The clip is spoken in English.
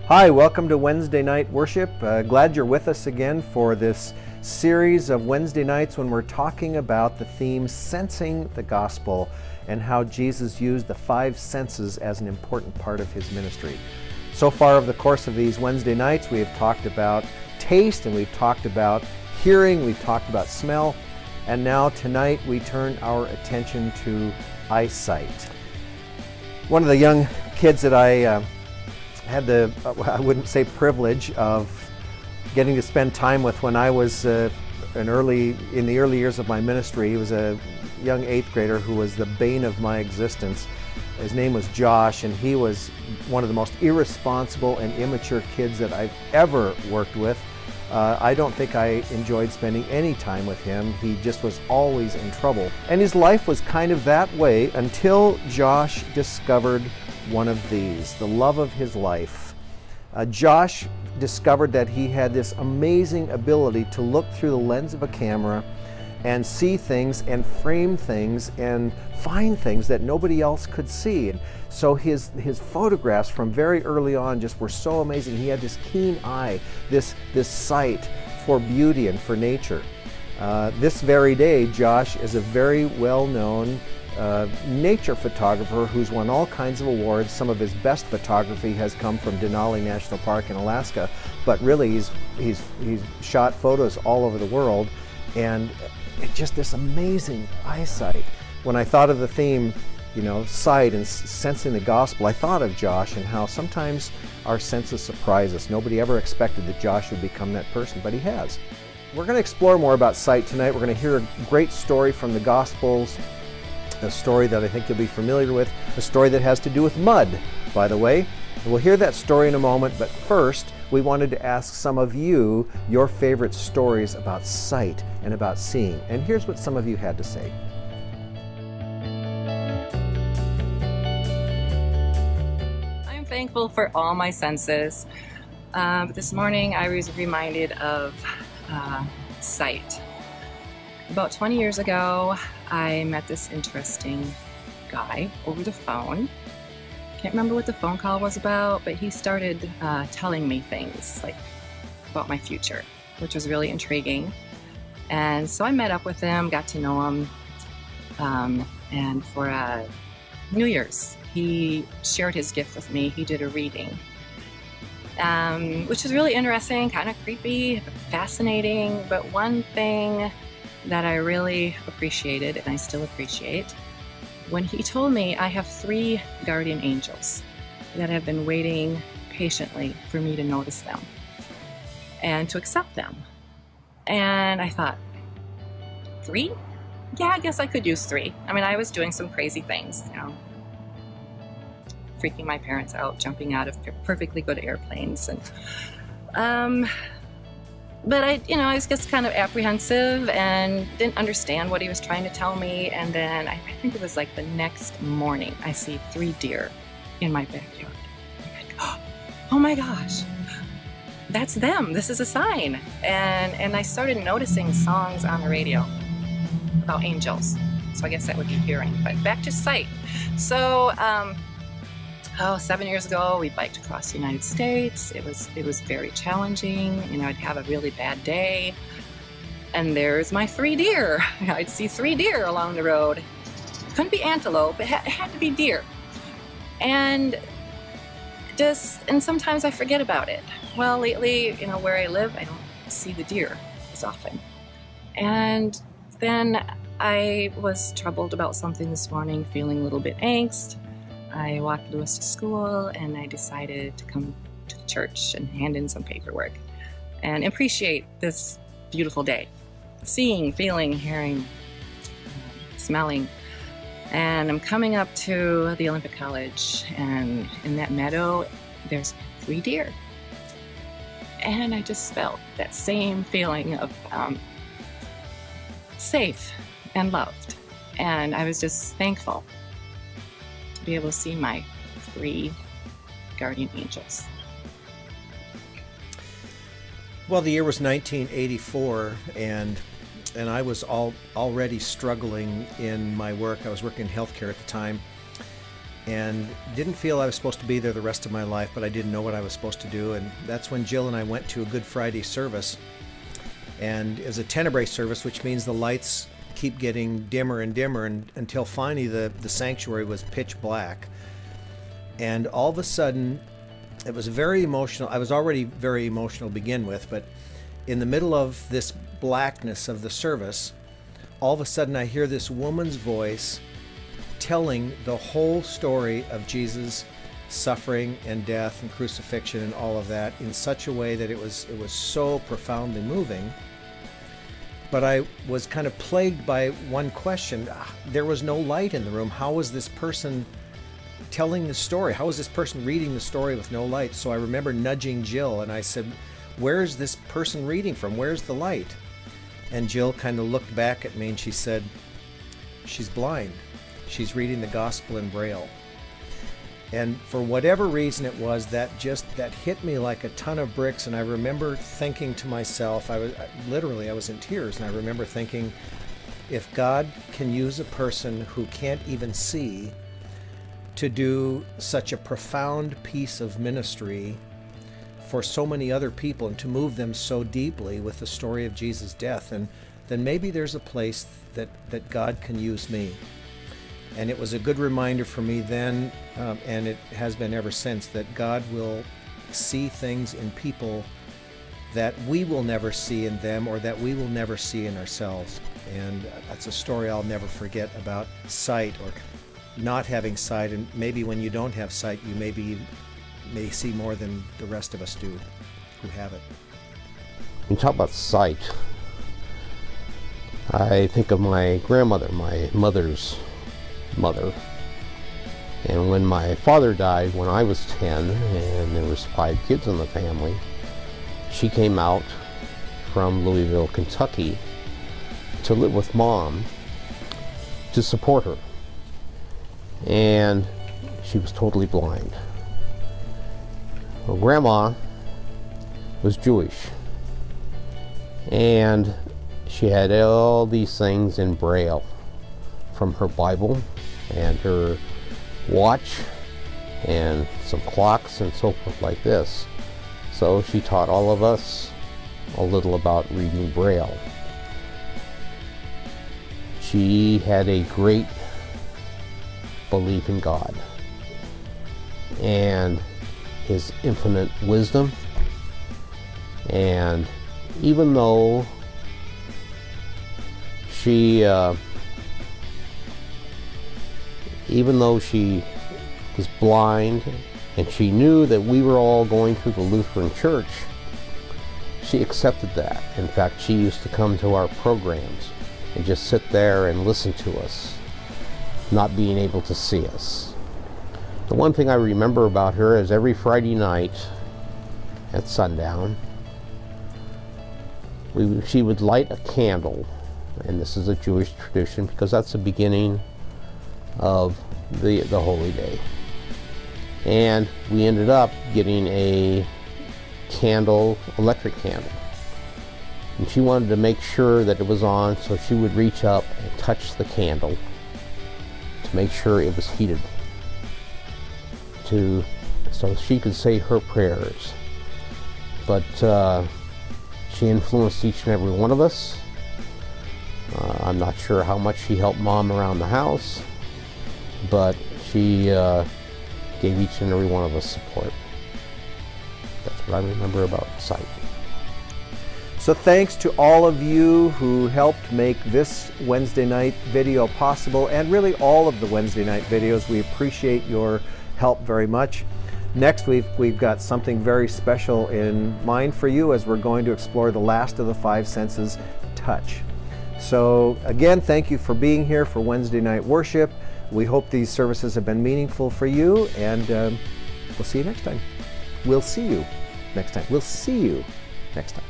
Hi, welcome to Wednesday night worship. Glad you're with us again for this series of Wednesday nights when we're talking about the theme Sensing the Gospel and how Jesus used the five senses as an important part of his ministry. So far over the course of these Wednesday nights, we have talked about taste and we've talked about hearing, we've talked about smell, and now tonight we turn our attention to eyesight. One of the young kids that I had the, I wouldn't say privilege, of getting to spend time with when I was in the early years of my ministry. He was a young 8th grader who was the bane of my existence. His name was Josh, and he was one of the most irresponsible and immature kids that I've ever worked with. I don't think I enjoyed spending any time with him. He just was always in trouble. And his life was kind of that way until Josh discovered one of these, the love of his life. Josh discovered that he had this amazing ability to look through the lens of a camera and see things and frame things and find things that nobody else could see. And so his photographs from very early on just were so amazing. He had this keen eye, this sight for beauty and for nature. This very day, Josh is a very well-known nature photographer who's won all kinds of awards. Some of his best photography has come from Denali National Park in Alaska, but really he's shot photos all over the world, and it's just this amazing eyesight. When I thought of the theme, you know, sight and sensing the gospel, I thought of Josh and how sometimes our senses surprise us. Nobody ever expected that Josh would become that person, but he has. We're going to explore more about sight tonight. We're going to hear a great story from the Gospels, a story that I think you'll be familiar with, a story that has to do with mud, by the way. And we'll hear that story in a moment, but first we wanted to ask some of you your favorite stories about sight and about seeing. And here's what some of you had to say. I'm thankful for all my senses. This morning I was reminded of sight. About 20 years ago, I met this interesting guy over the phone. Can't remember what the phone call was about, but he started telling me things like about my future, which was really intriguing. And so I met up with him, got to know him, and for New Year's, he shared his gift with me. He did a reading, which was really interesting, kind of creepy, fascinating, but one thing that I really appreciated, and I still appreciate, when he told me I have 3 guardian angels that have been waiting patiently for me to notice them and to accept them. And I thought, 3? Yeah, I guess I could use 3. I mean, I was doing some crazy things, you know, freaking my parents out, jumping out of perfectly good airplanes, and but I was just kind of apprehensive and didn't understand what he was trying to tell me. And then I think it was like the next morning, I see 3 deer in my backyard. I'm like, oh my gosh, that's them. This is a sign. And I started noticing songs on the radio about angels. So I guess that would be hearing. But back to sight. So 7 years ago, we biked across the United States. It was very challenging. You know, I'd have a really bad day, and there's my 3 deer. I'd see 3 deer along the road. Couldn't be antelope. It had to be deer. And sometimes I forget about it. Well, lately, you know, where I live, I don't see the deer as often. And then I was troubled about something this morning, feeling a little bit angst. I walked Lewis to school, and I decided to come to the church and hand in some paperwork and appreciate this beautiful day. Seeing, feeling, hearing, smelling. And I'm coming up to the Olympic College, and in that meadow, there's 3 deer. And I just felt that same feeling of safe and loved. And I was just thankful to be able to see my 3 guardian angels. Well, the year was 1984, and I was already struggling in my work. I was working in healthcare at the time, and didn't feel I was supposed to be there the rest of my life, but I didn't know what I was supposed to do. And that's when Jill and I went to a Good Friday service, and it was a tenebrae service, which means the lights keep getting dimmer and dimmer until finally the sanctuary was pitch black. And all of a sudden, it was very emotional. I was already very emotional to begin with, but in the middle of this blackness of the service, all of a sudden I hear this woman's voice telling the whole story of Jesus' suffering and death and crucifixion and all of that in such a way that it was so profoundly moving. But I was kind of plagued by one question. There was no light in the room. How was this person telling the story? How was this person reading the story with no light? So I remember nudging Jill and I said, "Where's this person reading from? Where's the light?" And Jill kind of looked back at me and she said, "She's blind. She's reading the gospel in Braille." And for whatever reason it was, that hit me like a ton of bricks. And I remember thinking to myself, I was in tears, and I remember thinking, if God can use a person who can't even see to do such a profound piece of ministry for so many other people and to move them so deeply with the story of Jesus' death, and then maybe there's a place that God can use me. And it was a good reminder for me then, and it has been ever since, that God will see things in people that we will never see in them, or that we will never see in ourselves. And that's a story I'll never forget about sight, or not having sight. And maybe when you don't have sight, you may see more than the rest of us do who have it. When you talk about sight, I think of my grandmother, my mother's mother. And when my father died when I was 10, and there was 5 kids in the family, she came out from Louisville, Kentucky to live with Mom to support her. And she was totally blind. Well, Grandma was Jewish, and she had all these things in Braille from her Bible and her watch and some clocks and so forth like this. So she taught all of us a little about reading Braille. She had a great belief in God and His infinite wisdom, and even though she was blind, and she knew that we were all going through the Lutheran Church, she accepted that. In fact, she used to come to our programs and just sit there and listen to us, not being able to see us. The one thing I remember about her is every Friday night at sundown, she would light a candle, and this is a Jewish tradition because that's the beginning of the holy day. And we ended up getting a candle, electric candle. And she wanted to make sure that it was on, so she would reach up and touch the candle to make sure it was heated, so she could say her prayers. But she influenced each and every one of us. I'm not sure how much she helped Mom around the house, but she gave each and every one of us support. That's what I remember about sight. So thanks to all of you who helped make this Wednesday night video possible, and really all of the Wednesday night videos. We appreciate your help very much. Next, we've got something very special in mind for you as we're going to explore the last of the 5 senses, touch. So again, thank you for being here for Wednesday night worship. We hope these services have been meaningful for you, and we'll see you next time. We'll see you next time. We'll see you next time.